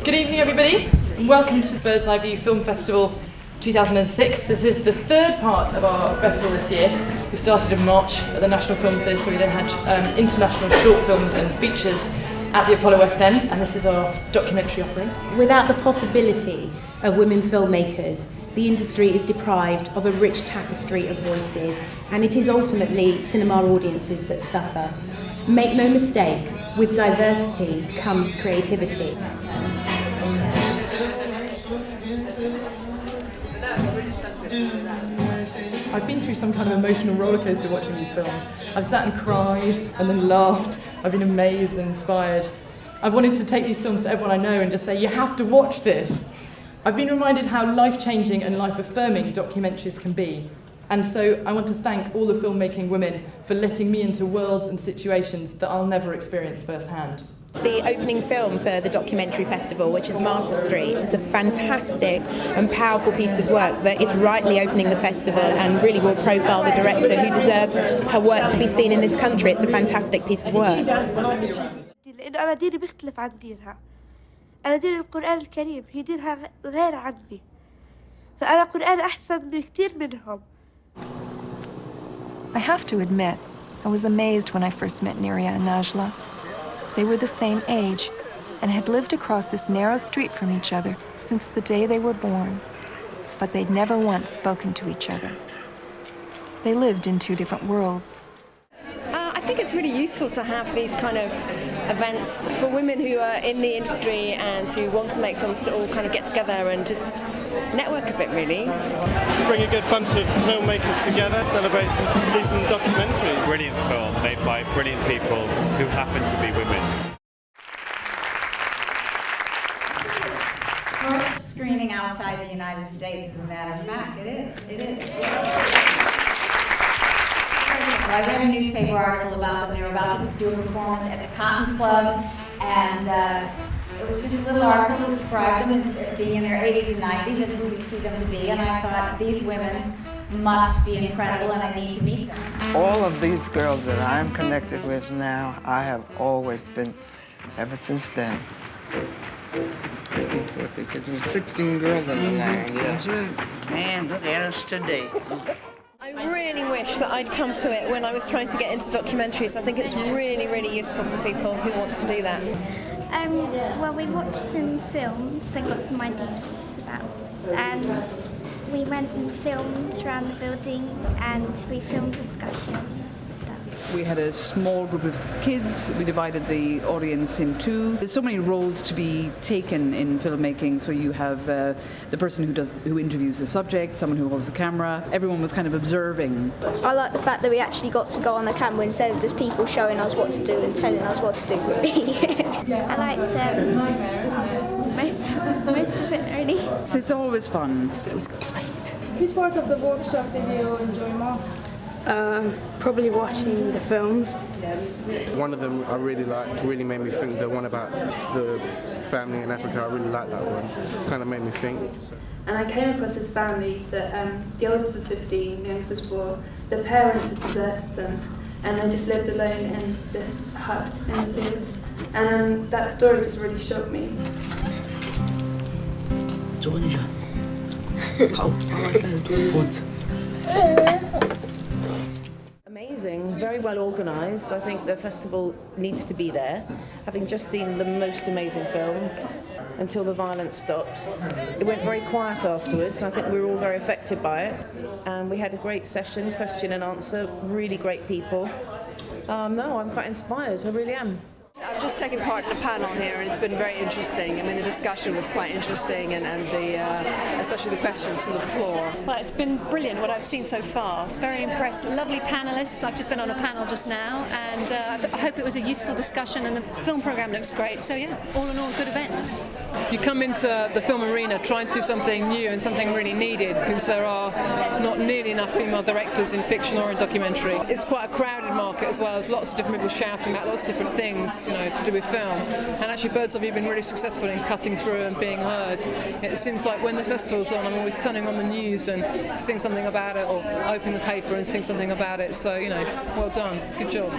Good evening, everybody, and welcome to the Bird's Eye View Film Festival 2006. This is the third part of our festival this year. We started in March at the National Film Theatre. We then had international short films and features at the Apollo West End, and this is our documentary offering. Without the possibility of women filmmakers, the industry is deprived of a rich tapestry of voices, and it is ultimately cinema audiences that suffer. Make no mistake, with diversity comes creativity. I've been through some kind of emotional rollercoaster watching these films. I've sat and cried and then laughed. I've been amazed and inspired. I've wanted to take these films to everyone I know and just say, you have to watch this. I've been reminded how life-changing and life-affirming documentaries can be. And so I want to thank all the filmmaking women for letting me into worlds and situations that I'll never experience firsthand. It's the opening film for the Documentary Festival, which is Martyr Street. It's a fantastic and powerful piece of work that is rightly opening the festival and really will profile the director who deserves her work to be seen in this country. It's a fantastic piece of work. لأنه أنا ديني بيختلف عن دينها. أنا دين القرآن الكريم، هي دينها غير عني. فأنا القرآن أحسن بكثير منهم. I have to admit, I was amazed when I first met Neria and Najla. They were the same age and had lived across this narrow street from each other since the day they were born, but they'd never once spoken to each other. They lived in two different worlds. I think it's really useful to have these kind of events for women who are in the industry and who want to make films to all kind of get together and just network a bit, really. Bring a good bunch of filmmakers together, celebrate some decent documentaries. Brilliant film made by brilliant people who happen to be women. First screening outside the United States, as a matter of fact. It is. I read a newspaper article about them. They were about to do a performance at the Cotton Club, and it was just a little article that described them as being in their 80s and 90s, as we would see them to be, and I thought, these women must be incredible, and I need to meet them. All of these girls that I'm connected with now, I have always been, ever since then. there was 16 girls in the line, yeah. That's right. Man, look at us today. I really wish that I'd come to it when I was trying to get into documentaries. I think it's really, really useful for people who want to do that. Well, we watched some films and got some ideas about this, and we went and filmed around the building, and we filmed discussions and stuff. We had a small group of kids. We divided the audience in two. There's so many roles to be taken in filmmaking. So you have the person who interviews the subject, someone who holds the camera. Everyone was kind of observing. I like the fact that we actually got to go on the camera instead of just people showing us what to do and telling us what to do, really. I liked most of it, really. It's always fun. It was great. Which part of the workshop did you enjoy most? Probably watching the films. One of them I really liked, really made me think. The one about the family in Africa, I really liked that one. Kind of made me think. And I came across this family that the oldest was 15, the youngest was 4. The parents had deserted them, and they just lived alone in this hut in the fields. And that story just really shocked me. Amazing, very well organised. I think the festival needs to be there. Having just seen the most amazing film, Until the Violence Stops. It went very quiet afterwards. I think we were all very affected by it. And we had a great session, question and answer, really great people. No, I'm quite inspired, I really am. I've just taken part in a panel here and it's been very interesting. I mean, the discussion was quite interesting and especially the questions from the floor. Well, it's been brilliant what I've seen so far. Very impressed. Lovely panellists. I've just been on a panel just now and I hope it was a useful discussion and the film programme looks great. So yeah, all in all, a good event. You come into the film arena trying to do something new and something really needed because there are not nearly enough female directors in fiction or in documentary. It's quite a crowded market as well. There's lots of different people shouting about lots of different things, to do with film. And actually Bird's Eye View have been really successful in cutting through and being heard. It seems like when the festival's on, I'm always turning on the news and seeing something about it, or opening the paper and seeing something about it. So, well done. Good job.